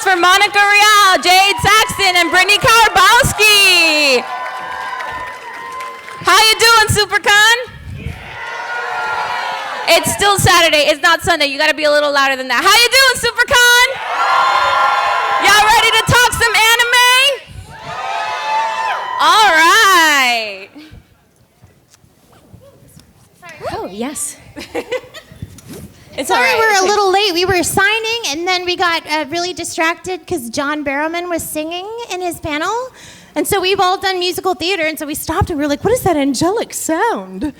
applause for Monica Rial, Jad Saxton, and Brittney Karbowski. How you doing, Supercon? It's still Saturday. It's not Sunday. You got to be a little louder than that. How you doing, Supercon? Y'all ready to talk some anime? All right. Oh, yes. It's Sorry, all right. we're a little late. We were signing, and then we got really distracted because John Barrowman was singing in his panel. And so we've all done musical theater, and so we stopped and we were like, what is that angelic sound?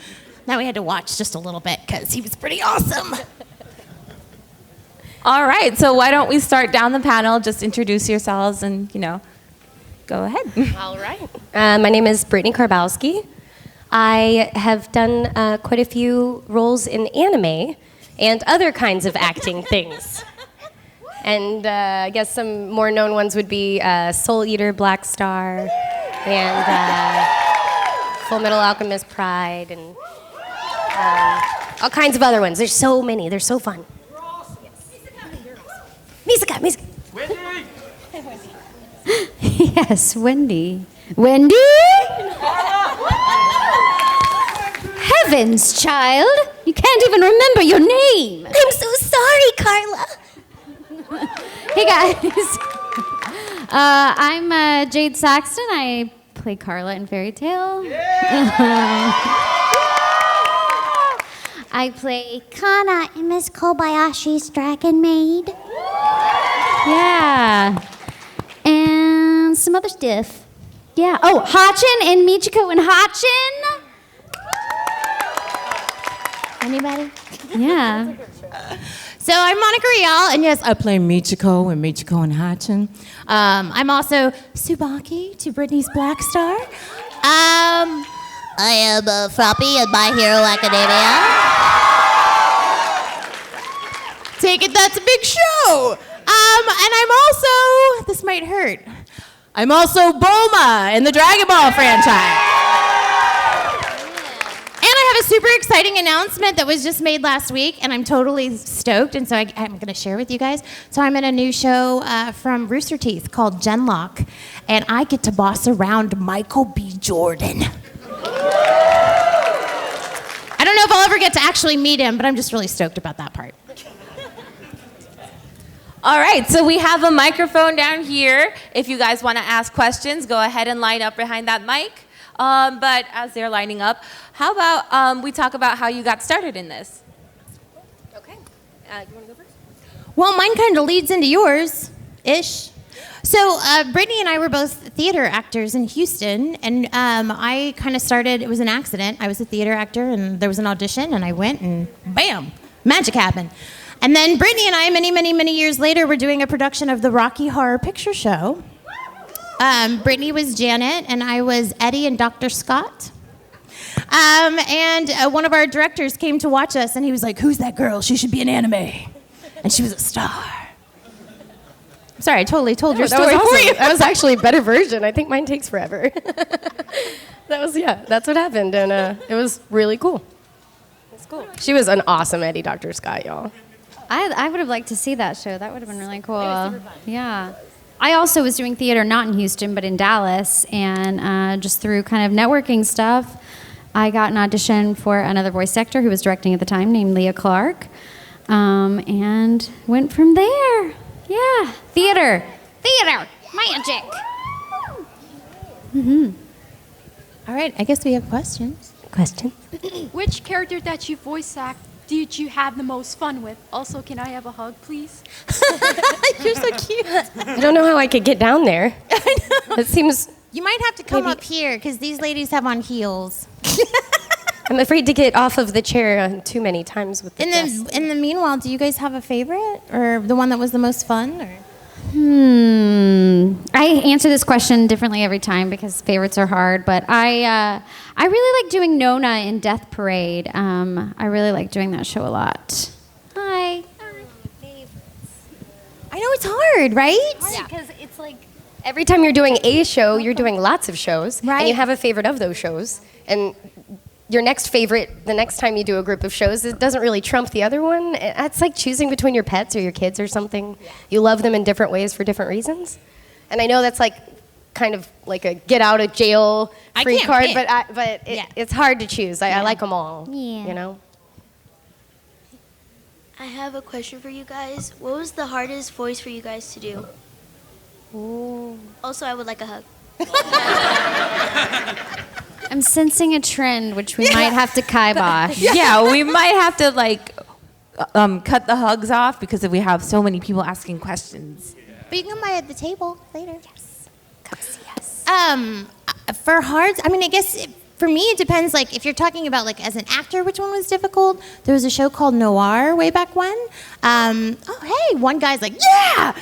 Now we had to watch just a little bit because he was pretty awesome. All right, so why don't we start down the panel, just introduce yourselves and, go ahead. All right. My name is Brittney Karbowski. I have done quite a few roles in anime and other kinds of acting things. And I guess some more known ones would be Soul Eater, Black Star, and Full Metal Alchemist Pride, and all kinds of other ones. There's so many. They're so fun. Misaka. Wendy! Yes, Wendy. Wendy? Heavens, child. You can't even remember your name. I'm so sorry, Carla. Hey, guys. I'm Jad Saxton. I play Carla in Fairy Tale. I play Kana in Miss Kobayashi's Dragon Maid. Yeah. And some other stuff. Yeah. Oh, Hachin and Michiko and Hachin. Anybody? Yeah. So I'm Monica Rial, and yes, I play Michiko and Hachin. I'm also Tsubaki to Brittney's Black Star. I am Froppy in My Hero Academia. Take it, that's a big show. And I'm also, this might hurt, I'm also Bulma in the Dragon Ball franchise. And I have a super exciting announcement that was just made last week, and I'm totally stoked, and so I'm going to share with you guys. So I'm in a new show from Rooster Teeth called Genlock, and I get to boss around Michael B. Jordan. I don't know if I'll ever get to actually meet him, but I'm just really stoked about that part. All right, so we have a microphone down here. If you guys want to ask questions, go ahead and line up behind that mic. But as they're lining up, how about we talk about how you got started in this? Okay. You want to go first? Well, mine kind of leads into yours-ish. So Brittney and I were both theater actors in Houston, and I kind of started, it was an accident. I was a theater actor, and there was an audition, and I went, and bam, magic happened. And then Brittney and I, many, many, many years later, were doing a production of the Rocky Horror Picture Show. Brittney was Janet, and I was Eddie and Dr. Scott. And one of our directors came to watch us, and he was like, "Who's that girl? She should be in anime." And she was a star. Sorry, I totally told your story for you. That was actually a better version. I think mine takes forever. That's what happened, and it was really cool. It's cool. She was an awesome Eddie Dr. Scott, y'all. I would have liked to see that show. That would have been really cool. Yeah. I also was doing theater not in Houston, but in Dallas, and just through kind of networking stuff, I got an audition for another voice actor who was directing at the time named Leah Clark, and went from there. Yeah, theater, magic. All right, I guess we have questions. Which character that you voice act did you have the most fun with? Also, can I have a hug, please? You're so cute. I don't know how I could get down there. I know. It seems... You might have to come up here, because these ladies have on heels. I'm afraid to get off of the chair too many times with the dress. In the meanwhile, do you guys have a favorite? Or the one that was the most fun? Or? I answer this question differently every time because favorites are hard, but I really like doing Nona in Death Parade. I really like doing that show a lot. Hi. I know it's hard, right? Yeah, because it's like every time you're doing a show, you're doing lots of shows, Right. and you have a favorite of those shows, and your next favorite, the next time you do a group of shows, it doesn't really trump the other one. It's like choosing between your pets or your kids or something. You love them in different ways for different reasons. And I know that's like kind of like a get out of jail free card, but it's hard to choose. I like them all. Yeah. You know. I have a question for you guys. What was the hardest voice for you guys to do? Ooh. Also, I would like a hug. I'm sensing a trend, which we might have to kibosh. Yeah, we might have to like cut the hugs off because we have so many people asking questions. But you can come by at the table later. Yes. Come see us. For hard, I mean, I guess for me it depends. Like if you're talking about like as an actor, which one was difficult? There was a show called Noir way back when. Oh hey, one guy's like yeah.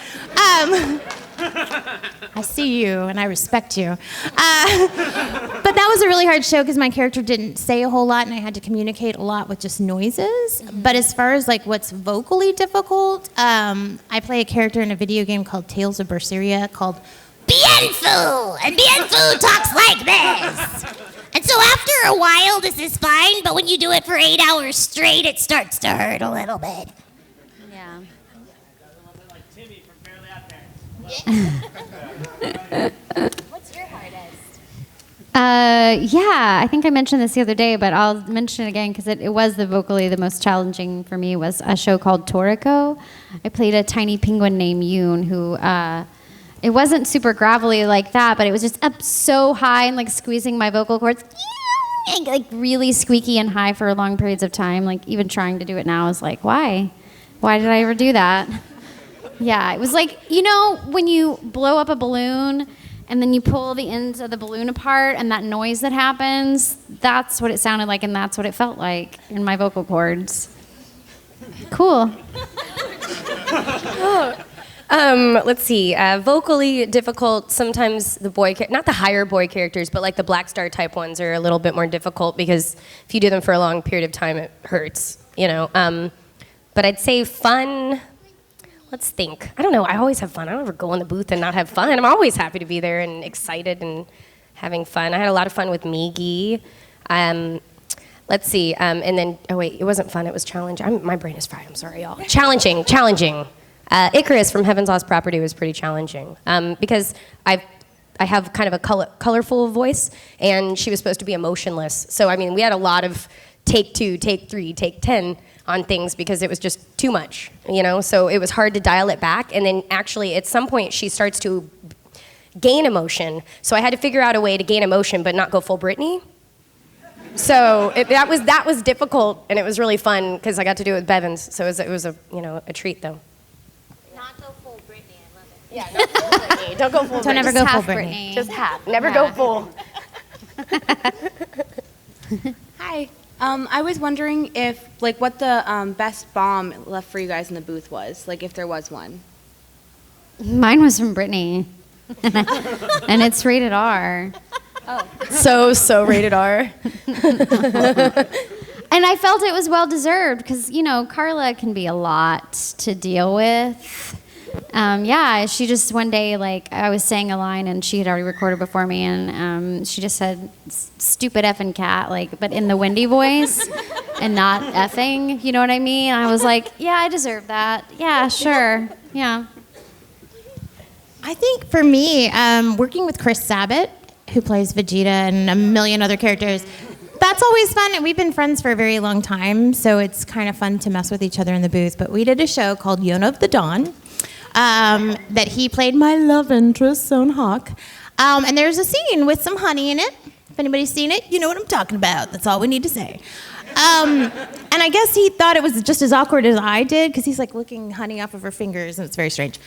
I see you and I respect you. But that was a really hard show because my character didn't say a whole lot and I had to communicate a lot with just noises. But as far as like what's vocally difficult, I play a character in a video game called Tales of Berseria called Bienfu, and Bienfu talks like this. And so after a while, this is fine, but when you do it for 8 hours straight, it starts to hurt a little bit. Yeah. What's your hardest? Yeah, I think I mentioned this the other day, but I'll mention it again because it was vocally the most challenging for me was a show called Toriko. I played a tiny penguin named Yoon who, it wasn't super gravelly like that, but it was just up so high and like squeezing my vocal cords, like really squeaky and high for long periods of time. Like even trying to do it now is like, why? Why did I ever do that? Yeah, it was like, you know, when you blow up a balloon and then you pull the ends of the balloon apart and that noise that happens, that's what it sounded like and that's what it felt like in my vocal cords. Cool. Let's see. Vocally difficult. Sometimes the not the higher boy characters, but like the Black Star type ones are a little bit more difficult because if you do them for a long period of time, it hurts. You know. But I'd say fun. Let's think. I don't know. I always have fun. I don't ever go in the booth and not have fun. I'm always happy to be there and excited and having fun. I had a lot of fun with Migi. Let's see. And then, oh wait, it wasn't fun. It was challenging. My brain is fried. I'm sorry, y'all. Challenging. Icarus from Heaven's Lost Property was pretty challenging because I have kind of a colorful voice, and she was supposed to be emotionless. So I mean, we had a lot of take 2, take 3, take 10 on things because it was just too much, you know? So it was hard to dial it back. And then actually at some point she starts to gain emotion. So I had to figure out a way to gain emotion but not go full Brittney. So that was difficult, and it was really fun because I got to do it with Bevins. So it was a treat though. Not go full Brittney, I love it. Yeah, not full Brittney. Don't go full Brittney. Don't ever go full Brittney. Just half. Never go full. Hi. I was wondering if, like, what the best bomb left for you guys in the booth was, like, if there was one. Mine was from Brittney. And it's rated R. Oh. So rated R. And I felt it was well deserved because, you know, Carla can be a lot to deal with. Yeah, she just one day, like, I was saying a line and she had already recorded before me, and she just said, "Stupid effing cat," like, but in the Wendy voice and not effing, you know what I mean? I was like, yeah, I deserve that. Yeah, sure. Yeah. I think for me, working with Chris Sabat, who plays Vegeta and a million other characters, that's always fun, and we've been friends for a very long time, so it's kind of fun to mess with each other in the booth. But we did a show called Yona of the Dawn that he played my love interest, Son Hawk. And there's a scene with some honey in it. If anybody's seen it, you know what I'm talking about. That's all we need to say. And I guess he thought it was just as awkward as I did, because he's like licking honey off of her fingers, and it's very strange.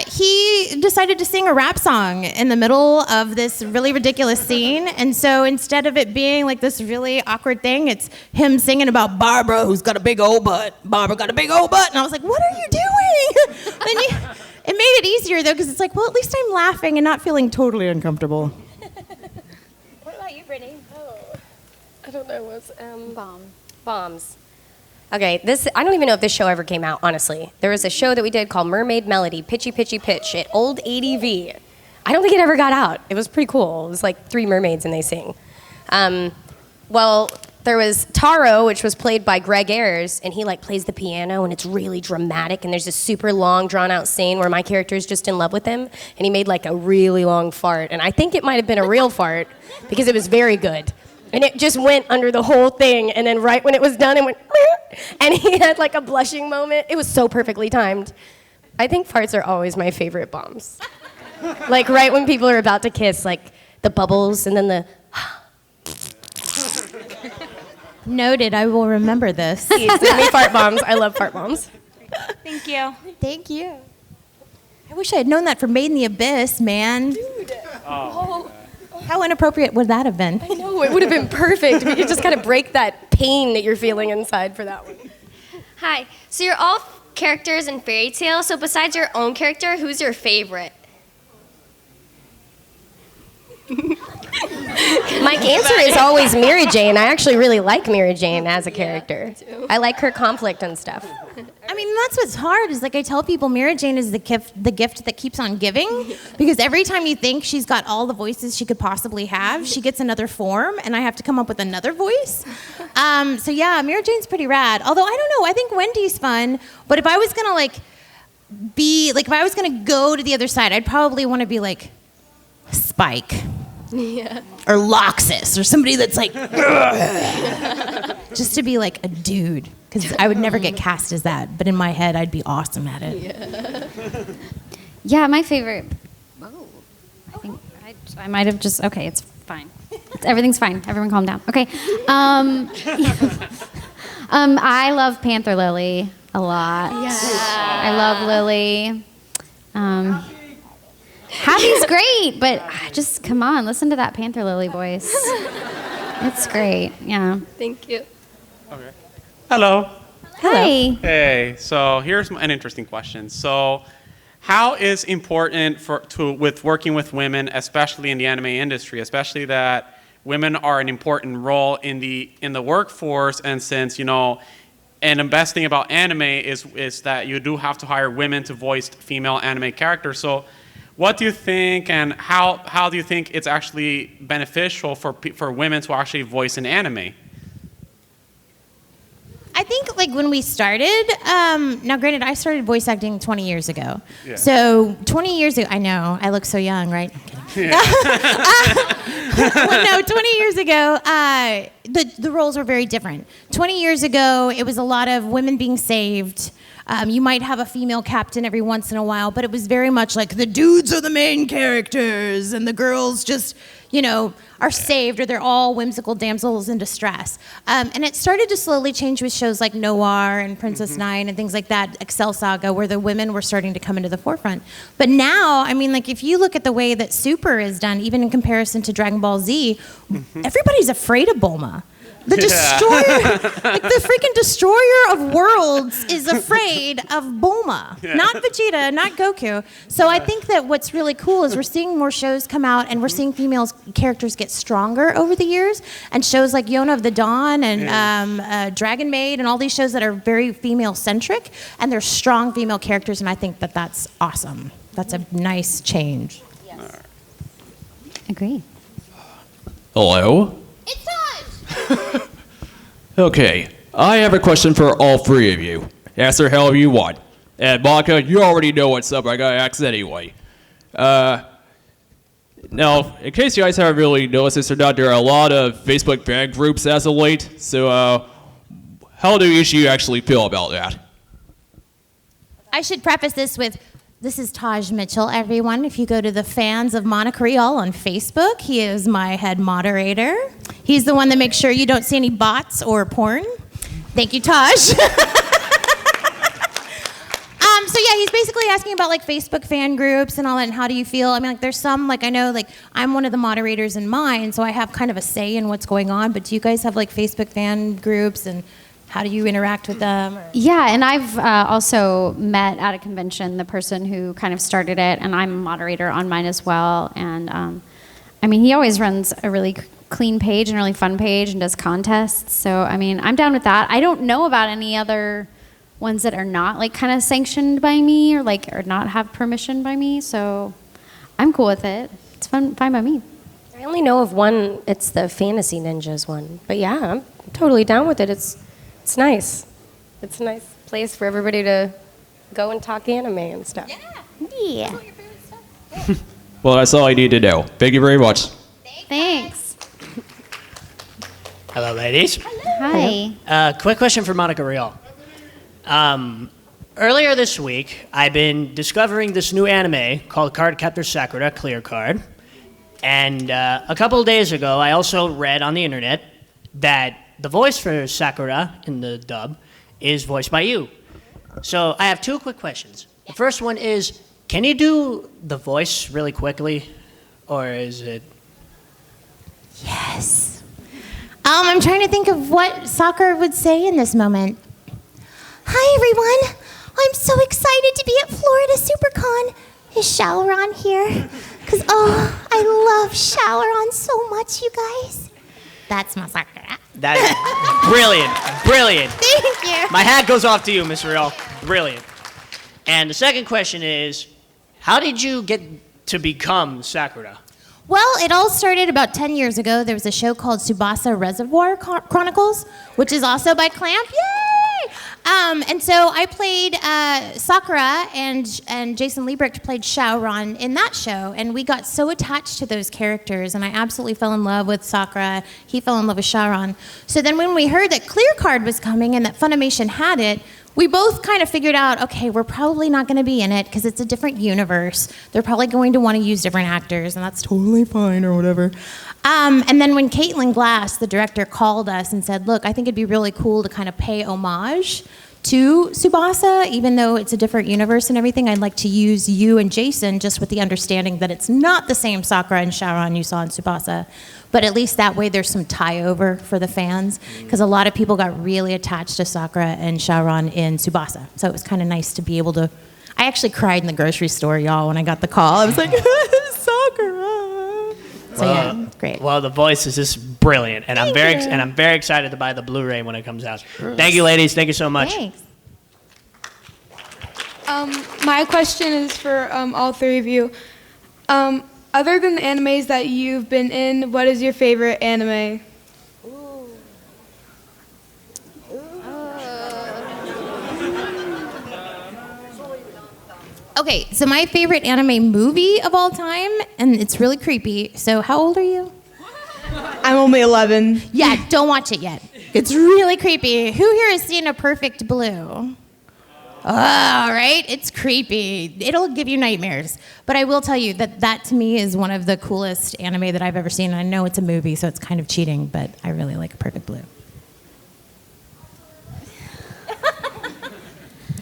He decided to sing a rap song in the middle of this really ridiculous scene. And so instead of it being like this really awkward thing, it's him singing about Barbara, who's got a big old butt. Barbara got a big old butt. And I was like, what are you doing? It made it easier, though, because it's like, well, at least I'm laughing and not feeling totally uncomfortable. What about you, Brittney? Oh, I don't know. What's bombs. Okay, I don't even know if this show ever came out, honestly. There was a show that we did called Mermaid Melody, Pitchy Pitchy Pitch at Old ADV. I don't think it ever got out. It was pretty cool. It was like 3 mermaids and they sing. Well, there was Taro, which was played by Greg Ayers, and he like plays the piano, and it's really dramatic. And there's this super long, drawn-out scene where my character is just in love with him, and he made like a really long fart, and I think it might have been a real fart because it was very good. And it just went under the whole thing, and then right when it was done, it went, and he had like a blushing moment. It was so perfectly timed. I think farts are always my favorite bombs. Like right when people are about to kiss, like the bubbles, and then the. Noted. I will remember this. Please send me fart bombs. I love fart bombs. Thank you. Thank you. I wish I had known that for Maid in the Abyss, man. Dude. Oh. How inappropriate would that have been? I know, it would have been perfect. We could just kind of break that pain that you're feeling inside for that one. Hi. So you're all characters in fairy tale. So besides your own character, who's your favorite? My answer is always Mary Jane. I actually really like Mary Jane as a character. I like her conflict and stuff. I mean, that's what's hard is like I tell people Mary Jane is the gift that keeps on giving because every time you think she's got all the voices she could possibly have, she gets another form and I have to come up with another voice. So yeah, Mary Jane's pretty rad. Although I don't know, I think Wendy's fun, but if I was going to if I was going to go to the other side, I'd probably want to be like Spike. Yeah. Or Loxus, or somebody that's like, just to be like a dude, because I would never get cast as that, but in my head, I'd be awesome at it. Yeah, my favorite. Oh, I think I might have just. Okay, it's fine. Everything's fine. Everyone, calm down. Okay. I love Panther Lily a lot. Yeah. I love Lily. Happy's great, but just come on, listen to that Panther Lily voice. It's great, yeah. Thank you. Okay. Hello. Hi. Hey, so here's an interesting question. So how is important with working with women, especially in the anime industry, especially that women are an important role in the workforce, and since, and the best thing about anime is that you do have to hire women to voice female anime characters. So what do you think, and how do you think it's actually beneficial for women to actually voice an anime? I think when we started, now granted I started voice acting 20 years ago. Yeah. So 20 years ago, I know, I look so young, right? I'm kidding. Well, no, 20 years ago, the roles were very different. 20 years ago, it was a lot of women being saved. You might have a female captain every once in a while, but it was very much like the dudes are the main characters and the girls just, are saved, or they're all whimsical damsels in distress. And it started to slowly change with shows like Noir and Princess Nine and things like that, Excel Saga, where the women were starting to come into the forefront. But now, if you look at the way that Super is done, even in comparison to Dragon Ball Z, everybody's afraid of Bulma. The destroyer, the freaking destroyer of worlds is afraid of Bulma, not Vegeta, not Goku. So I think that what's really cool is we're seeing more shows come out, and we're seeing female characters get stronger over the years. And shows like Yona of the Dawn and Dragon Maid and all these shows that are very female-centric, and they're strong female characters, and I think that that's awesome. That's a nice change. Yes. Agree. Hello? It's Taj! Okay, I have a question for all three of you. Answer however you want. And Monica, you already know what's up. I gotta ask anyway. Now, in case you guys haven't really noticed this or not, there are a lot of Facebook fan groups as of late. So, how do each of you actually feel about that? I should preface this with, this is Taj Mitchell, everyone. If you go to the Fans of Monica Rial on Facebook, he is my head moderator. He's the one that makes sure you don't see any bots or porn. Thank you, Taj. So yeah, he's basically asking about Facebook fan groups and all that, and how do you feel? There's some, I know, I'm one of the moderators in mine, so I have kind of a say in what's going on, but do you guys have Facebook fan groups, and how do you interact with them? Yeah, and I've also met at a convention the person who kind of started it, and I'm a moderator on mine as well. And he always runs a really clean page and really fun page and does contests. So, I'm down with that. I don't know about any other ones that are not kind of sanctioned by me or not have permission by me. So I'm cool with it. It's fine by me. I only know of one. It's the Fantasy Ninjas one. But yeah, I'm totally down with it. It's nice. It's a nice place for everybody to go and talk anime and stuff. Yeah. Well, that's all I need to know. Thank you very much. Thanks. Hello, ladies. Hi. Quick question for Monica Rial. Earlier this week, I've been discovering this new anime called Cardcaptor Sakura Clear Card. And a couple of days ago, I also read on the internet that the voice for Sakura in the dub is voiced by you. So I have two quick questions. The first one is, can you do the voice really quickly? Or is it... Yes. I'm trying to think of what Sakura would say in this moment. Hi, everyone. I'm so excited to be at Florida Supercon. Is Shauron here? Because, I love Shauron so much, you guys. That's my Sakura. That is brilliant. Thank you. My hat goes off to you, Miss Rial. Brilliant. And the second question is, how did you get to become Sakura? Well, it all started about 10 years ago. There was a show called Tsubasa Reservoir Chronicles, which is also by Clamp. Yay! And so I played Sakura, and Jason Liebrecht played Shauron in that show. And we got so attached to those characters, and I absolutely fell in love with Sakura. He fell in love with Shauron. So then when we heard that Clear Card was coming and that Funimation had it, we both kind of figured out, okay, we're probably not going to be in it because it's a different universe. They're probably going to want to use different actors, and that's totally fine or whatever. And then when Caitlin Glass, the director, called us and said, look, I think it'd be really cool to kind of pay homage to Tsubasa, even though it's a different universe and everything, I'd like to use you and Jason just with the understanding that it's not the same Sakura and Shauron you saw in Tsubasa, but at least that way there's some tie-over for the fans, because a lot of people got really attached to Sakura and Shauron in Tsubasa, so it was kind of nice to be able to... I actually cried in the grocery store, y'all, when I got the call. I was like, Sakura! So yeah, great. Well, the voice is just brilliant, and I'm very excited to buy the Blu-ray when it comes out. Thank you, ladies. Thank you so much. Thanks. My question is for all three of you. Other than the animes that you've been in, what is your favorite anime? Okay, so my favorite anime movie of all time, and it's really creepy. So how old are you? I'm only 11. Yeah, don't watch it yet. It's really creepy. Who here has seen A Perfect Blue? Oh, right? It's creepy. It'll give you nightmares. But I will tell you that to me is one of the coolest anime that I've ever seen. And I know it's a movie, so it's kind of cheating, but I really like A Perfect Blue.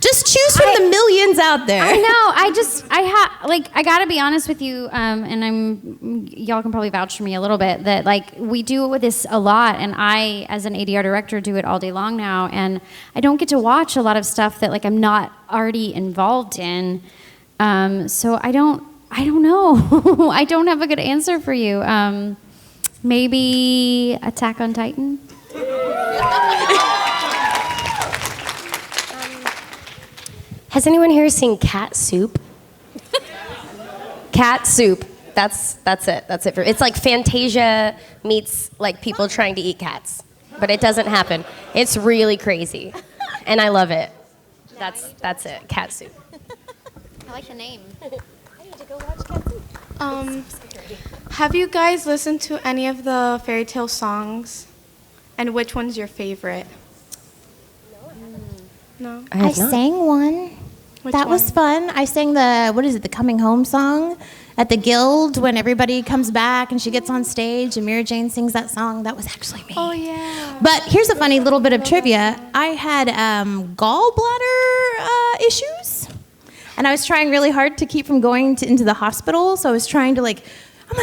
Just choose from the millions out there. I know. I gotta be honest with you, and y'all can probably vouch for me a little bit that like we do with this a lot, and I, as an ADR director, do it all day long now, and I don't get to watch a lot of stuff that like I'm not already involved in. So I don't know. I don't have a good answer for you. Maybe Attack on Titan. Has anyone here seen Cat Soup? Cat Soup. That's it. That's it. It's like Fantasia meets like people trying to eat cats, but it doesn't happen. It's really crazy, and I love it. That's it. Cat Soup. I like the name. I need to go watch Cat Soup. Have you guys listened to any of the fairy tale songs? And which one's your favorite? No? I sang one. That was fun. I sang the Coming Home song at the Guild when everybody comes back and she gets on stage and Mira Jane sings that song. That was actually me. Oh, yeah. But here's a funny little bit of trivia. I had gallbladder issues, and I was trying really hard to keep from going into the hospital, so I was trying to I'm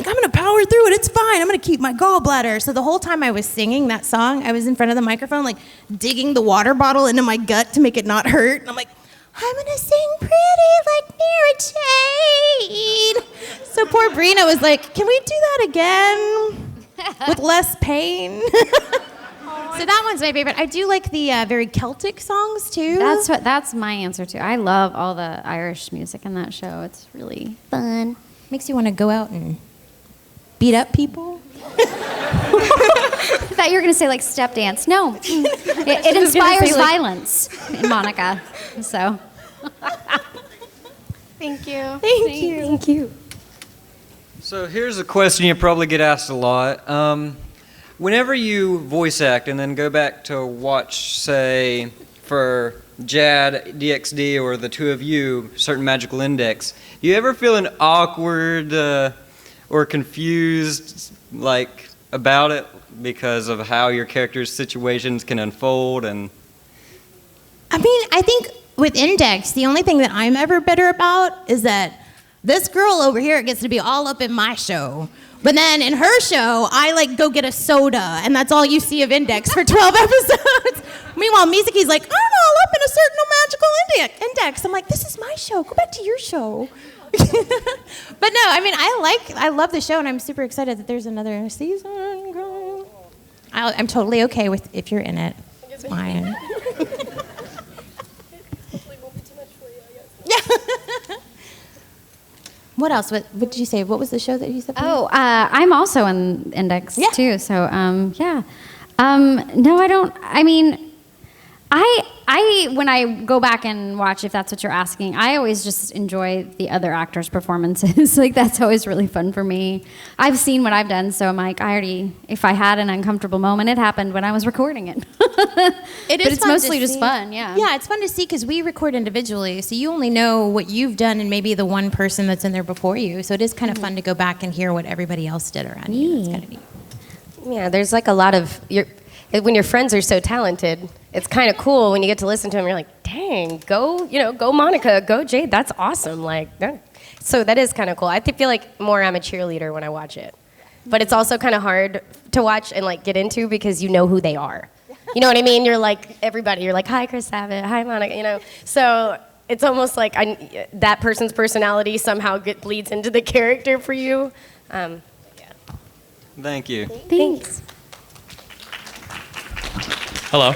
going to power through it. It's fine. I'm going to keep my gallbladder. So the whole time I was singing that song, I was in front of the microphone, like digging the water bottle into my gut to make it not hurt. And I'm like, I'm going to sing pretty like Mira Jane. So poor Brina was like, can we do that again with less pain? So that one's my favorite. I do like the very Celtic songs too. That's my answer too. I love all the Irish music in that show. It's really fun. Makes you want to go out and beat up people. I thought you were going to say like step dance. No, it inspires violence in Monica. So. Thank you. Thank you. So here's a question you probably get asked a lot. Whenever you voice act and then go back to watch, say, for Jad, DXD, or the two of you, certain magical index, do you ever feel an awkward or confused about it because of how your character's situations can unfold? And I mean, I think with Index, the only thing that I'm ever bitter about is that this girl over here gets to be all up in my show. But then in her show, I go get a soda, and that's all you see of Index for 12 episodes. Meanwhile, Mizuki's like, I'm all up in a certain magical index. I'm like, this is my show. Go back to your show. But no, I mean, I love the show, and I'm super excited that there's another season. I'm totally okay with if you're in it. It's fine. What else? What did you say? What was the show that you said? I'm also in Index too. So yeah. No, I don't. I mean, I when I go back and watch, if that's what you're asking, I always just enjoy the other actors' performances. That's always really fun for me. I've seen what I've done, so I'm like, if I had an uncomfortable moment, it happened when I was recording it. But it's mostly just fun, yeah. Yeah, it's fun to see because we record individually, so you only know what you've done and maybe the one person that's in there before you. So it is kind of fun to go back and hear what everybody else did around you. That's kind of neat. Yeah, there's a lot of when your friends are so talented, it's kind of cool when you get to listen to them. You're like, dang, go Monica, go Jade, that's awesome. So that is kind of cool. I feel like more I'm a cheerleader when I watch it, but it's also kind of hard to watch and get into because you know who they are. You know what I mean? You're like everybody. You're like, hi, Chris Sabat, hi, Monica. So it's almost like that person's personality somehow bleeds into the character for you. Yeah. Thank you. Thanks. Hello.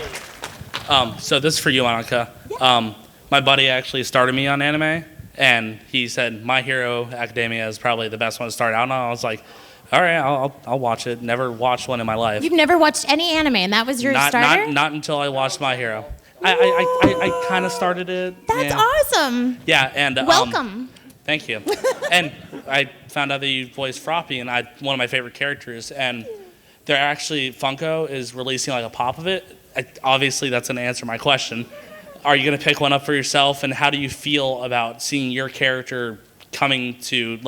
So this is for you, Monica. My buddy actually started me on anime, and he said My Hero Academia is probably the best one to start out on. I was like, all right, I'll watch it. Never watched one in my life. You've never watched any anime, and that was your starter? Not until I watched My Hero. I kind of started it. That's awesome. Yeah, and welcome. Thank you. And I found out that you voiced Froppy, and one of my favorite characters. And they're actually Funko is releasing a pop of it. Obviously, that's going to answer my question. Are you going to pick one up for yourself, and how do you feel about seeing your character coming to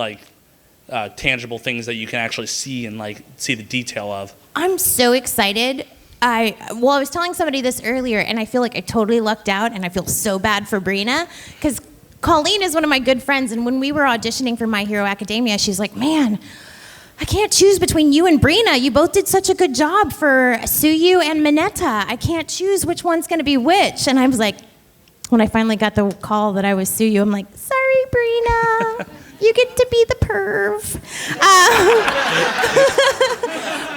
tangible things that you can actually see and see the detail of? I'm so excited. I was telling somebody this earlier, and I feel like I totally lucked out, and I feel so bad for Brina because Colleen is one of my good friends, and when we were auditioning for My Hero Academia, she's like, man, I can't choose between you and Brina. You both did such a good job for Suyu and Mineta. I can't choose which one's going to be which. And I was like, when I finally got the call that I was Suyu, I'm like, sorry, Brina. You get to be the perv.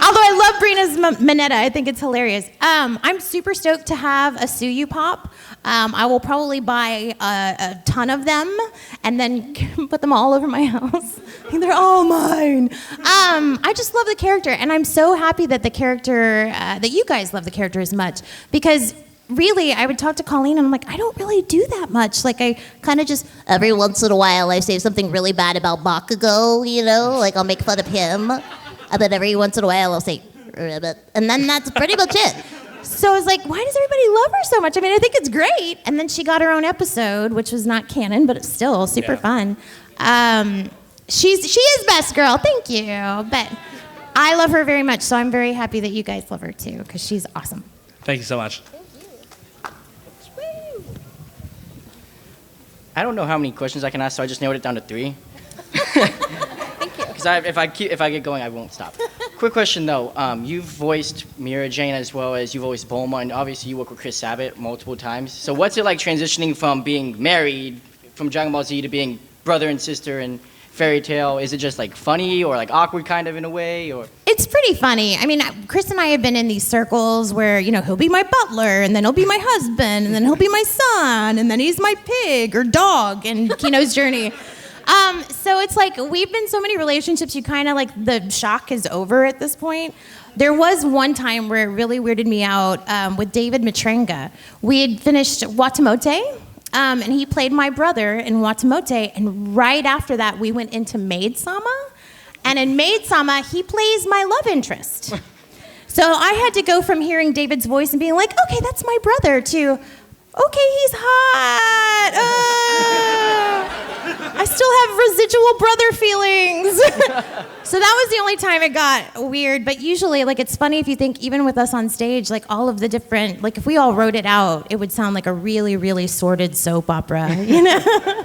Although I love Brina's Mineta. I think it's hilarious. I'm super stoked to have a Suyu pop. I will probably buy a ton of them and then put them all over my house. They're all mine. I just love the character, and I'm so happy that the character, that you guys love the character as much, because really, I would talk to Colleen, and I'm like, I don't really do that much. I kind of just, every once in a while, I say something really bad about Bakugo, I'll make fun of him. And then every once in a while, I'll say, and then that's pretty much it. So I was like, why does everybody love her so much? I mean, I think it's great. And then she got her own episode, which was not canon, but it's still super fun. She is best girl, thank you. But I love her very much, so I'm very happy that you guys love her too, because she's awesome. Thank you so much. I don't know how many questions I can ask, so I just narrowed it down to 3. Thank you. Because if I get going, I won't stop. Quick question though. You've voiced Mira Jane as well as you've voiced Bulma, and obviously you work with Chris Sabat multiple times. So what's it like transitioning from being married from Dragon Ball Z to being brother and sister in Fairy Tail? Is it just funny or awkward kind of in a way, or? It's pretty funny. I mean, Chris and I have been in these circles where, he'll be my butler, and then he'll be my husband, and then he'll be my son, and then he's my pig or dog in Kino's Journey. So it's like we've been so many relationships, you kind of like the shock is over at this point. There was one time where it really weirded me out with David Matrenga. We had finished Watamote, and he played my brother in Watamote, and right after that we went into Maid Sama, and in Maid Sama he plays my love interest. So I had to go from hearing David's voice and being like, okay, that's my brother, to, okay, he's hot. I still have residual brother feelings. So that was the only time it got weird. But usually, like, it's funny if you think, even with us on stage, like, all of the different, like, if we all wrote it out, it would sound like a really, really sordid soap opera, you know?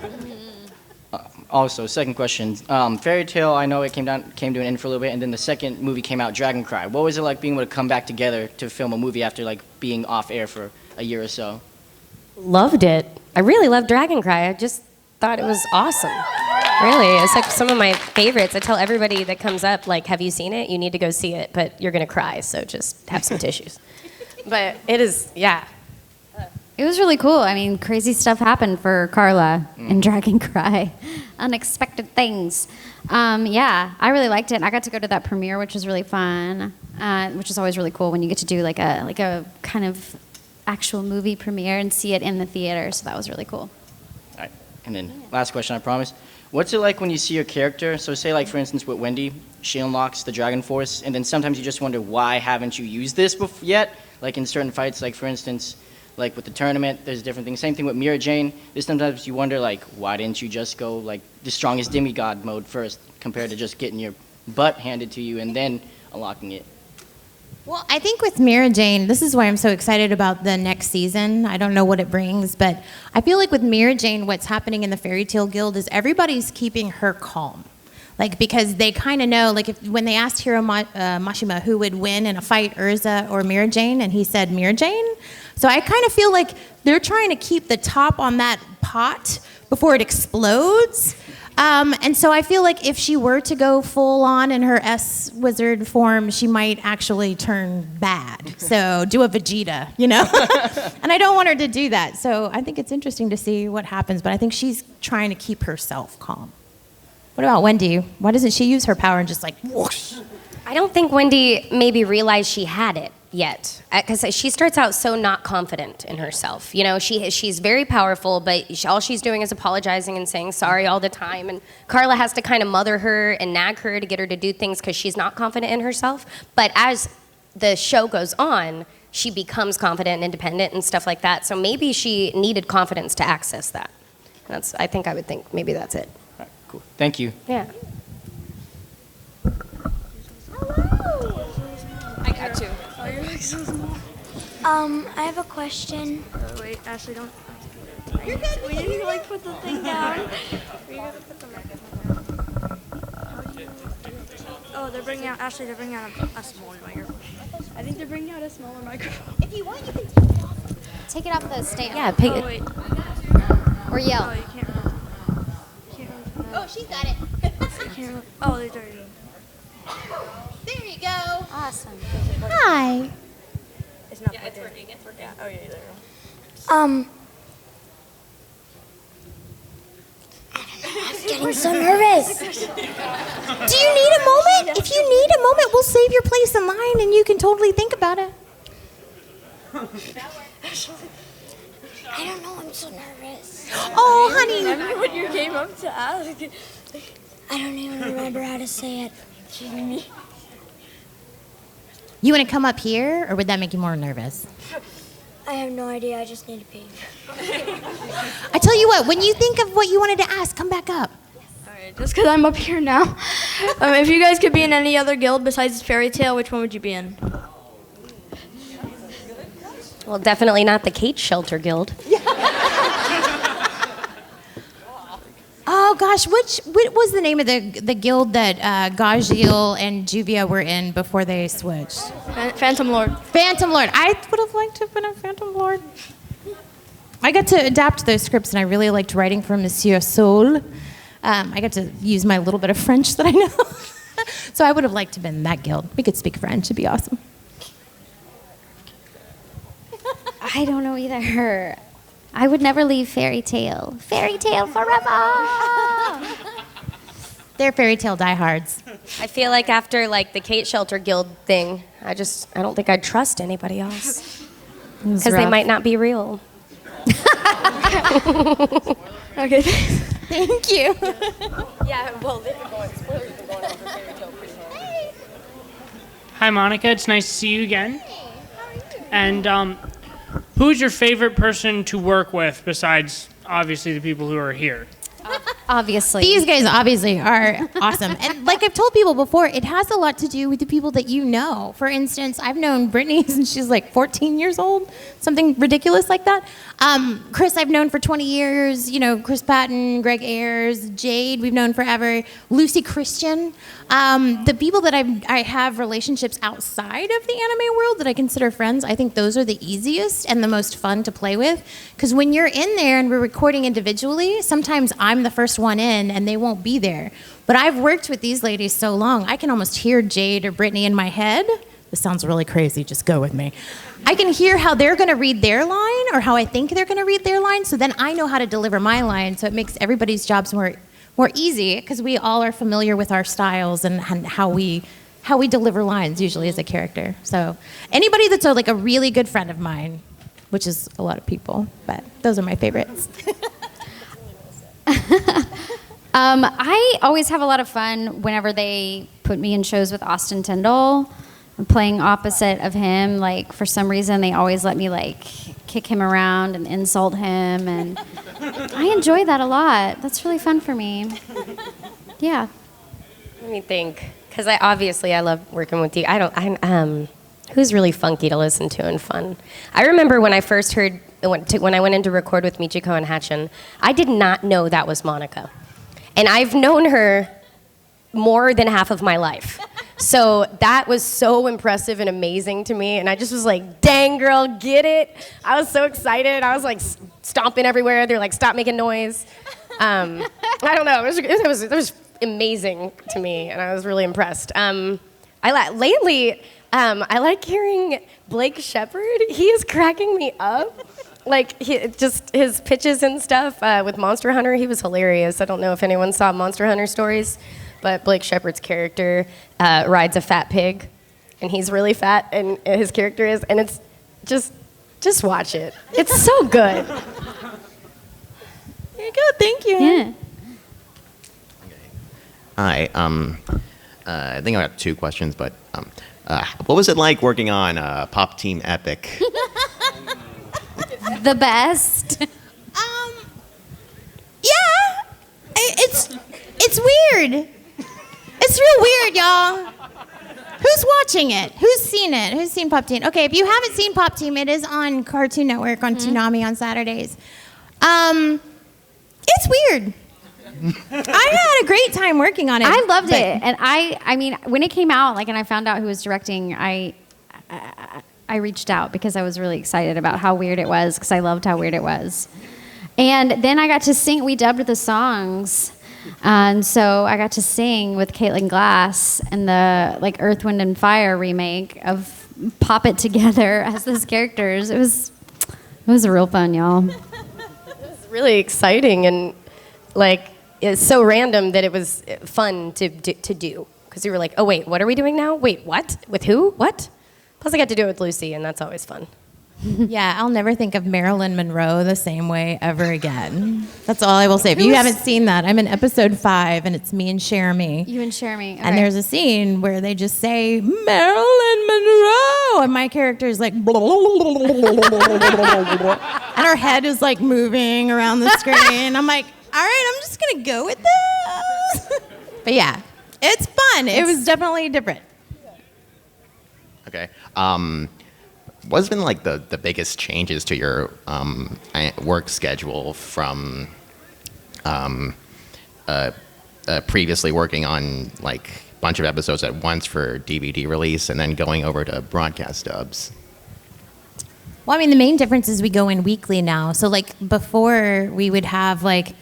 Also, second question. Fairy Tale, I know it came to an end for a little bit, and then the second movie came out, Dragon Cry. What was it like being able to come back together to film a movie after, like, being off air for a year or so? Loved it. I really loved Dragon Cry. I just thought it was awesome. Really, it's like some of my favorites. I tell everybody that comes up, like, have you seen it? You need to go see it, but you're gonna cry, so just have some tissues. But it is, yeah. It was really cool. I mean, crazy stuff happened for Carla in Dragon Cry. Unexpected things. Yeah, I really liked it. I got to go to that premiere, which was really fun, which is always really cool when you get to do like a kind of actual movie premiere and see it in the theater. So that was really cool. All right. And then last question, I promise. What's it like when you see your character? So say, like, for instance, with Wendy, she unlocks the Dragon Force, and then sometimes you just wonder, why haven't you used this yet? Like in certain fights, like, for instance, like with the tournament, there's different things. Same thing with Mira Jane. There's sometimes you wonder, like, why didn't you just go, like, the strongest demigod mode first compared to just getting your butt handed to you and then unlocking it? Well, I think with Mira Jane, this is why I'm so excited about the next season. I don't know what it brings, but I feel like with Mira Jane, what's happening in the Fairy Tale Guild is everybody's keeping her calm. Like, because they kind of know, like, when they asked Hiro Mashima who would win in a fight, Urza or Mira Jane, and he said Mira Jane. So I kind of feel like they're trying to keep the top on that pot before it explodes. And so I feel like if she were to go full on in her S-wizard form, she might actually turn bad. So do a Vegeta, you know? And I don't want her to do that. So I think it's interesting to see what happens, but I think she's trying to keep herself calm. What about Wendy? Why doesn't she use her power and just like whoosh? I don't think Wendy maybe realized she had it yet, because she starts out so not confident in herself. You know, she's very powerful, but all she's doing is apologizing and saying sorry all the time. And Carla has to kind of mother her and nag her to get her to do things because she's not confident in herself. But as the show goes on, she becomes confident and independent and stuff like that. So maybe she needed confidence to access that. I think I would think maybe that's it. All right, cool. Thank you. Yeah. I got you. Oh, you're like so small. I have a question. Oh, wait, Ashley, don't. You're good. We need to like put the thing down. We gotta put the microphone down. Oh, they're bringing out Ashley. They're bringing out a smaller microphone. I think they're bringing out a smaller microphone. If you want, you can take it off. Take it off the stand. Yeah, pick Oh, it. wait. Or yell. Oh, you can't. Oh, she's got it. Oh, there's already. There you go. Awesome. Hi. It's not. Yeah, it's working. It's working. Yeah. Oh yeah, there you go. I'm getting so nervous. Do you need a moment? If you need a moment, we'll save your place in line and you can totally think about it. I don't know. I'm so nervous. Oh, honey. Remember when you came up to ask? I don't even remember how to say it. You want to come up here, or would that make you more nervous? I have no idea. I just need to pee. I tell you what, when you think of what you wanted to ask, come back up. Alright, just because I'm up here now. If you guys could be in any other guild besides Fairy Tale, which one would you be in? Well, definitely not the Kate Shelter Guild. Oh gosh, what was the name of the guild that Gajil and Juvia were in before they switched? Phantom Lord. Phantom Lord. I would have liked to have been a Phantom Lord. I got to adapt those scripts, and I really liked writing for Monsieur Soul. I got to use my little bit of French that I know. So I would have liked to have been in that guild. We could speak French. It'd be awesome. I don't know either. I would never leave Fairy Tale. Fairy Tale forever! They're fairy tale diehards. I feel like after like the Kate Shelter Guild thing, I don't think I'd trust anybody else because they rough. might not be real. Okay, thank you. Yeah, well, they've been going, spoilers have been going on for fairy tale pretty hard. Hi, Monica. It's nice to see you again. And who's your favorite person to work with besides, obviously, the people who are here? Obviously. These guys obviously are awesome. And like I've told people before, it has a lot to do with the people that you know. For instance, I've known Brittney since she's like 14 years old, something ridiculous like that. Chris, I've known for 20 years. You know, Chris Patton, Greg Ayers, Jade, we've known forever. Lucy Christian. The people that I have relationships outside of the anime world that I consider friends, I think those are the easiest and the most fun to play with. Because when you're in there and we're recording individually, sometimes I'm the first one in and they won't be there. But I've worked with these ladies so long, I can almost hear Jade or Brittney in my head. This sounds really crazy, just go with me. I can hear how they're gonna read their line or how I think they're gonna read their line, so then I know how to deliver my line, so it makes everybody's jobs more easy because we all are familiar with our styles and how we deliver lines usually as a character. So anybody that's like a really good friend of mine, which is a lot of people, but those are my favorites. I always have a lot of fun whenever they put me in shows with Austin Tyndall. I'm playing opposite of him. Like, for some reason, they always let me, like, kick him around and insult him. And I enjoy that a lot. That's really fun for me. Yeah. Let me think, because I love working with you. Who's really funky to listen to and fun? I remember when I first heard, when I went in to record with Michiko and Hatchin, I did not know that was Monica. And I've known her more than half of my life. So that was so impressive and amazing to me. And I just was like, dang, girl, get it. I was so excited. I was like stomping everywhere. They're like, stop making noise. I don't know. It was amazing to me. And I was really impressed. Lately, I like hearing Blake Shepard. He is cracking me up. Like, just his pitches and stuff with Monster Hunter, he was hilarious. I don't know if anyone saw Monster Hunter stories, but Blake Shepard's character rides a fat pig, and he's really fat, and his character is, and it's just watch it. It's so good. There you go. Thank you. Yeah. Hi. I think I got two questions, but what was it like working on Pop Team Epic? The best. Yeah. It's weird. It's real weird, y'all. Who's watching it? Who's seen it? Who's seen Pop Team? Okay, if you haven't seen Pop Team, it is on Cartoon Network on Toonami on Saturdays. It's weird. I had a great time working on it. I loved it, and I mean, when it came out, like, and I found out who was directing, I reached out because I was really excited about how weird it was, because I loved how weird it was. And then I got to sing. We dubbed the songs, and so I got to sing with Caitlin Glass in the like Earth, Wind, and Fire remake of Pop It Together as those characters. It was real fun, y'all. It was really exciting, and like it's so random that it was fun to do, because you were like, oh wait, what are we doing now? Wait, what? With who? What? Plus I got to do it with Lucy, and that's always fun. Yeah, I'll never think of Marilyn Monroe the same way ever again. That's all I will say. If you haven't seen that, I'm in episode 5, and it's me and Jeremy. You and Jeremy. Okay. And there's a scene where they just say, Marilyn Monroe! And my character is like, and her head is like moving around the screen. I'm like, all right, I'm just going to go with this. But yeah, it's fun. It was definitely different. Okay. What's been like the biggest changes to your work schedule from previously working on like a bunch of episodes at once for DVD release and then going over to broadcast dubs? Well, I mean, the main difference is we go in weekly now. So like before we would have like,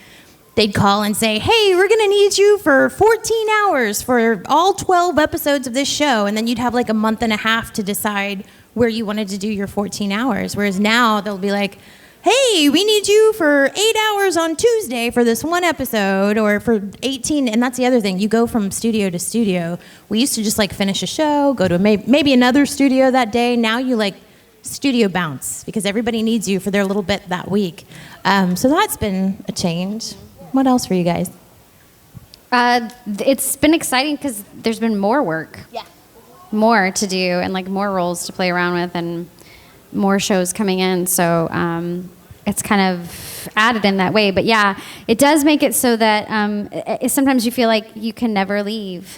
they'd call and say, hey, we're going to need you for 14 hours for all 12 episodes of this show. And then you'd have like a month and a half to decide where you wanted to do your 14 hours. Whereas now they'll be like, hey, we need you for 8 hours on Tuesday for this one episode, or for 18. And that's the other thing. You go from studio to studio. We used to just like finish a show, go to maybe another studio that day. Now you like studio bounce because everybody needs you for their little bit that week. So that's been a change. What else for you guys? It's been exciting because there's been more work. Yeah. More to do and like more roles to play around with and more shows coming in. So it's kind of added in that way. But yeah, it does make it so that sometimes you feel like you can never leave.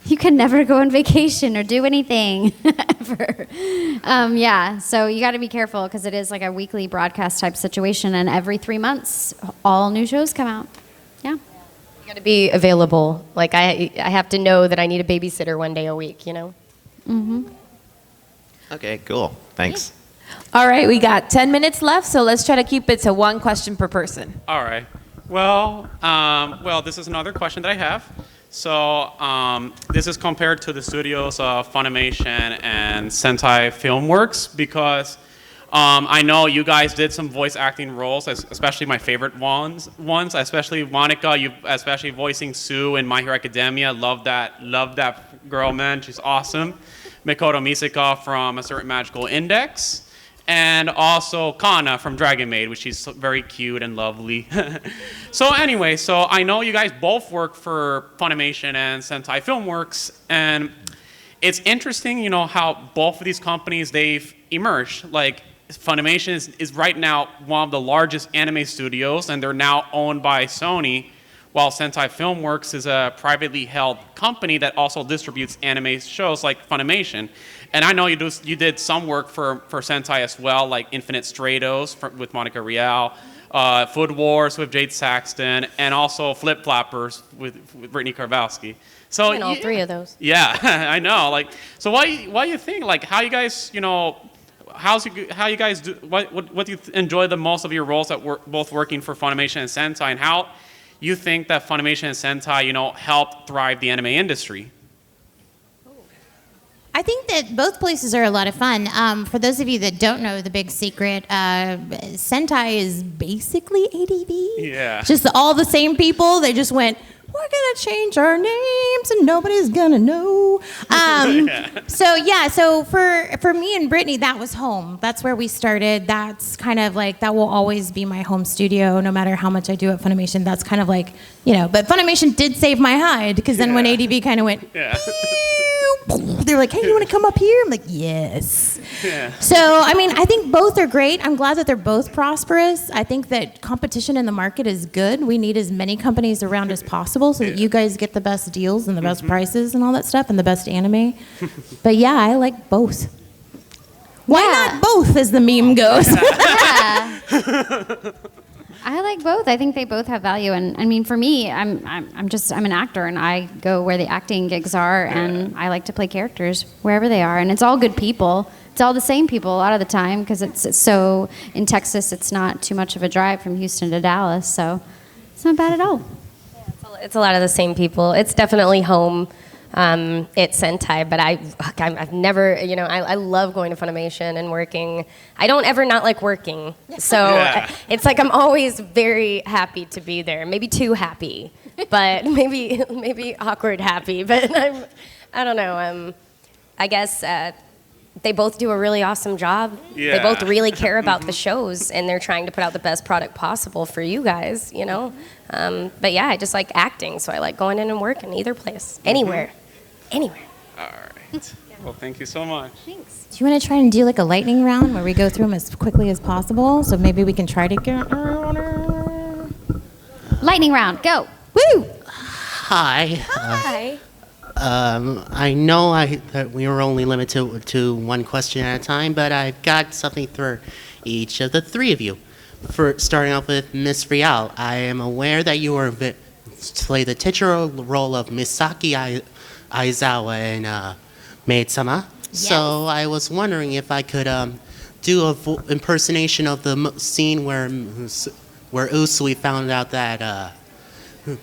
You can never go on vacation or do anything ever. Yeah, so you got to be careful because it is like a weekly broadcast type situation, and every 3 months, all new shows come out. Yeah. You got to be available. Like I have to know that I need a babysitter one day a week. You know. Mm-hmm. Okay, cool. Thanks. All right, we got 10 minutes left, so let's try to keep it to one question per person. All right. Well, this is another question that I have. So this is compared to the studios of Funimation and Sentai Filmworks because I know you guys did some voice acting roles, especially my favorite ones, especially Monica, you especially voicing Sue in My Hero Academia. Love that girl, man. She's awesome. Mikoto Misaka from A Certain Magical Index. And also Kana from Dragon Maid, which is very cute and lovely. So anyway, so I know you guys both work for Funimation and Sentai Filmworks, and it's interesting, you know, how both of these companies, they've emerged. Like Funimation is right now one of the largest anime studios, and they're now owned by Sony, while Sentai Filmworks is a privately held company that also distributes anime shows like Funimation. And I know you did some work for Sentai as well, like Infinite Stratos with Monica Rial, Food Wars with Jad Saxton, and also Flip Floppers with Brittney Karbowski. So all three of those. Yeah, I know. Like, so why you think, like, how you guys, you know, how you guys do, what do you enjoy the most of your roles that both working for Funimation and Sentai, and how you think that Funimation and Sentai, you know, helped thrive the anime industry? I think that both places are a lot of fun. For those of you that don't know the big secret, Sentai is basically ADV. Yeah. Just all the same people. They just went, we're going to change our names and nobody's going to know. So for me and Brittney, that was home. That's where we started. That's kind of like, that will always be my home studio, no matter how much I do at Funimation. That's kind of like, you know, but Funimation did save my hide because then when ADV kind of went, they're like, hey, you want to come up here? I'm like, yes. Yeah. So, I mean, I think both are great. I'm glad that they're both prosperous. I think that competition in the market is good. We need as many companies around as possible so that you guys get the best deals and the best prices and all that stuff and the best anime. But yeah, I like both. Why not both, as the meme goes? I like both. I think they both have value, and I mean, for me, I'm an actor, and I go where the acting gigs are, and I like to play characters wherever they are, and it's all good people. It's all the same people a lot of the time because it's so in Texas. It's not too much of a drive from Houston to Dallas, so it's not bad at all. It's a lot of the same people. It's definitely home. It's Sentai, but I've never, you know, I love going to Funimation and working. I don't ever not like working. So it's like I'm always very happy to be there. Maybe too happy, but maybe awkward happy. But I don't know. I guess they both do a really awesome job. Yeah. They both really care about the shows, and they're trying to put out the best product possible for you guys, you know? But yeah, I just like acting, so I like going in and working either place, anywhere. Anywhere. All right. Well, thank you so much. Thanks. Do you want to try and do like a lightning round where we go through them as quickly as possible? So maybe we can try to get... Lightning round, go. Woo! Hi. Hi. I know that we were only limited to one question at a time, but I've got something for each of the three of you. For starting off with Miss Rial, I am aware that you were play the titular role of Misaki Aizawa in Maid-sama. Yes. So I was wondering if I could do a impersonation of the scene where Usui found out that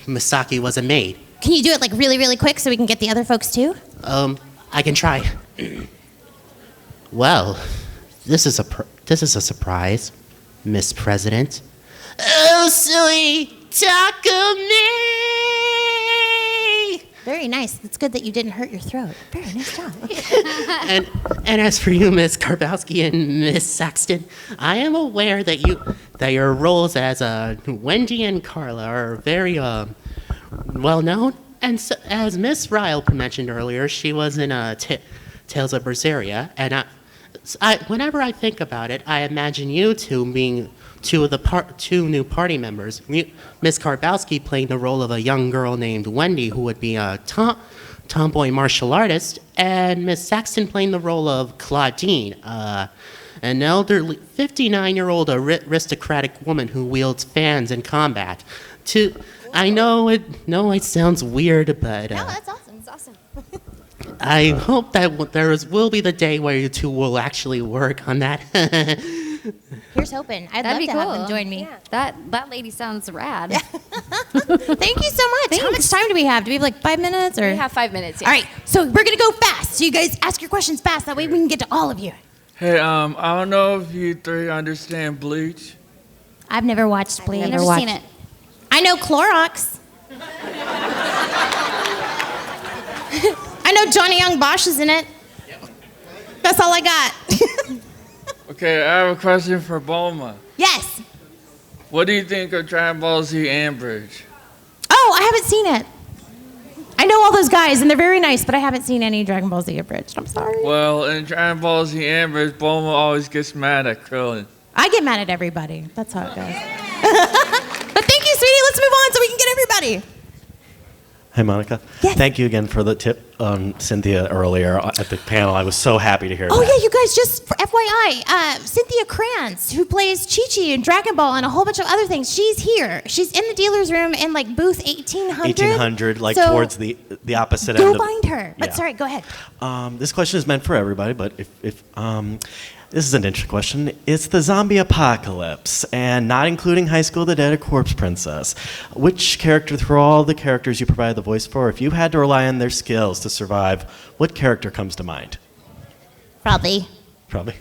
Misaki was a maid. Can you do it like really, really quick so we can get the other folks too? I can try. Well, this is a surprise. Miss President. Oh, sweet, talk of me. Very nice. It's good that you didn't hurt your throat. Very nice job. And as for you, Miss Karbowski and Miss Saxton, I am aware that your roles as Wendy and Carla are very well known. And so, as Miss Rial mentioned earlier, she was in Tales of Berseria, and whenever I think about it, I imagine you two being two new party members. Miss Karbowski playing the role of a young girl named Wendy, who would be a tomboy martial artist, and Miss Saxton playing the role of Claudine, an elderly 59-year-old aristocratic woman who wields fans in combat. I know it sounds weird, but No, that's awesome. It's awesome. I hope that will be the day where you two will actually work on that. Here's hoping. I'd That'd love be to cool. have them join me. Yeah, that lady sounds rad. Thank you so much. How much time do we have? Do we have like 5 minutes? Or? We have 5 minutes. Yeah. All right, so we're going to go fast. So you guys ask your questions fast. That way we can get to all of you. Hey, I don't know if you three understand Bleach. I've never watched Bleach. I've never seen it. I know Clorox. I know Johnny Young Bosch is in it. That's all I got. Okay, I have a question for Bulma. Yes. What do you think of Dragon Ball Z Ambridge? Oh, I haven't seen it. I know all those guys, and they're very nice, but I haven't seen any Dragon Ball Z abridged. I'm sorry. Well, in Dragon Ball Z Ambridge, Bulma always gets mad at Krillin. I get mad at everybody. That's how it goes. But thank you, sweetie. Let's move on so we can get everybody. Hi, Monica. Yes. Thank you again for the tip on Cynthia earlier at the panel. I was so happy to hear Oh, that. yeah, you guys, just for FYI, Cynthia Kranz, who plays Chi-Chi in Dragon Ball and a whole bunch of other things, she's here. She's in the dealer's room in, like, booth 1800. 1800, like So towards the opposite Go end of... find her. But Yeah. sorry, go ahead. This question is meant for everybody, but if this is an interesting question. It's the zombie apocalypse, and not including High School of the Dead or Corpse Princess. Which character, through all the characters you provide the voice for, if you had to rely on their skills to survive, what character comes to mind? Probably. Probably.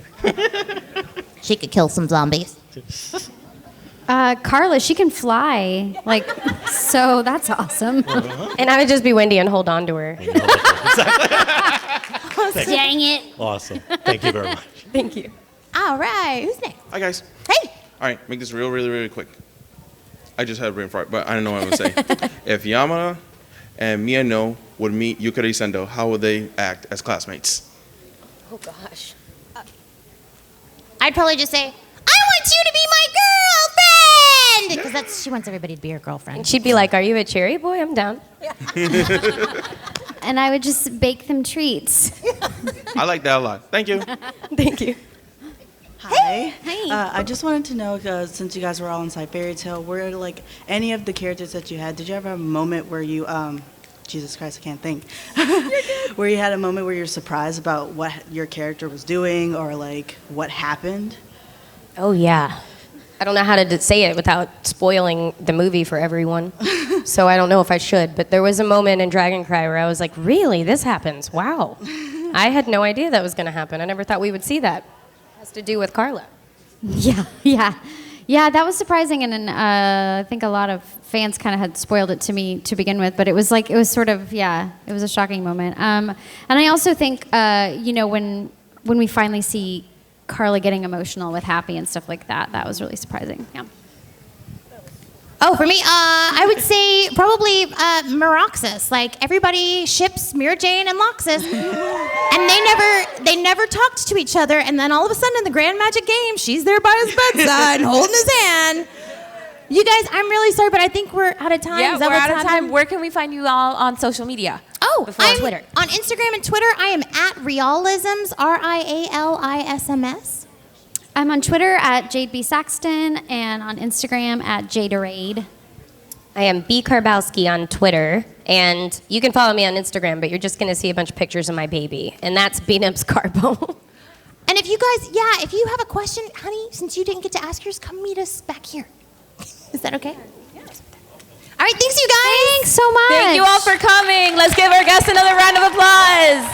She could kill some zombies. Carla, she can fly. Like, so that's awesome. And I would just be Wendy and hold on to her. Dang it. Awesome. Thank you very much. Thank you. All right. Who's next? Hi, guys. Hey. All right, make this really quick. I just had a brain fart, but I don't know what I'm going to say. If Yamada and Mia No would meet Yukari Sendo, how would they act as classmates? Oh, gosh. I'd probably just say, I want you to be my girlfriend! Because she wants everybody to be her girlfriend. And she'd be like, are you a cherry boy? I'm down. And I would just bake them treats. I like that a lot. Thank you. Thank you. Hi. Hey. I just wanted to know, since you guys were all inside Fairy Tale, were like any of the characters that you had, did you ever have a moment where you, Jesus Christ, I can't think, where you had a moment where you're surprised about what your character was doing or like what happened? Oh, yeah. I don't know how to say it without spoiling the movie for everyone. So I don't know if I should, but there was a moment in Dragon Cry where I was like, really? This happens? Wow. I had no idea that was going to happen. I never thought we would see that. It has to do with Carla. Yeah, that was surprising, and I think a lot of fans kind of had spoiled it to me to begin with, but it was sort of, it was a shocking moment. And I also think, when we finally see Carla getting emotional with Happy and stuff like that, that was really surprising. Yeah. Oh, for me, I would say probably Meroxus. Like, everybody ships Mira Jane and Loxus, and they never talked to each other, and then all of a sudden in the Grand Magic game, she's there by his bedside holding his hand. You guys, I'm really sorry, but I think we're out of time. Yeah, Is that we're what's out of happening? time. Where can we find you all on social media? Oh, Before Twitter. On Instagram and Twitter, I am at Rialisms, RIALISMS. I'm on Twitter at Jade B. Saxton and on Instagram at Jaderade. I am B. Karbowski on Twitter, and you can follow me on Instagram, but you're just going to see a bunch of pictures of my baby, and that's B-Nubs Carbo. And if you guys, if you have a question, honey, since you didn't get to ask yours, come meet us back here. Is that okay? Yeah. All right, thanks, you guys. Thanks so much. Thank you all for coming. Let's give our guests another round of applause.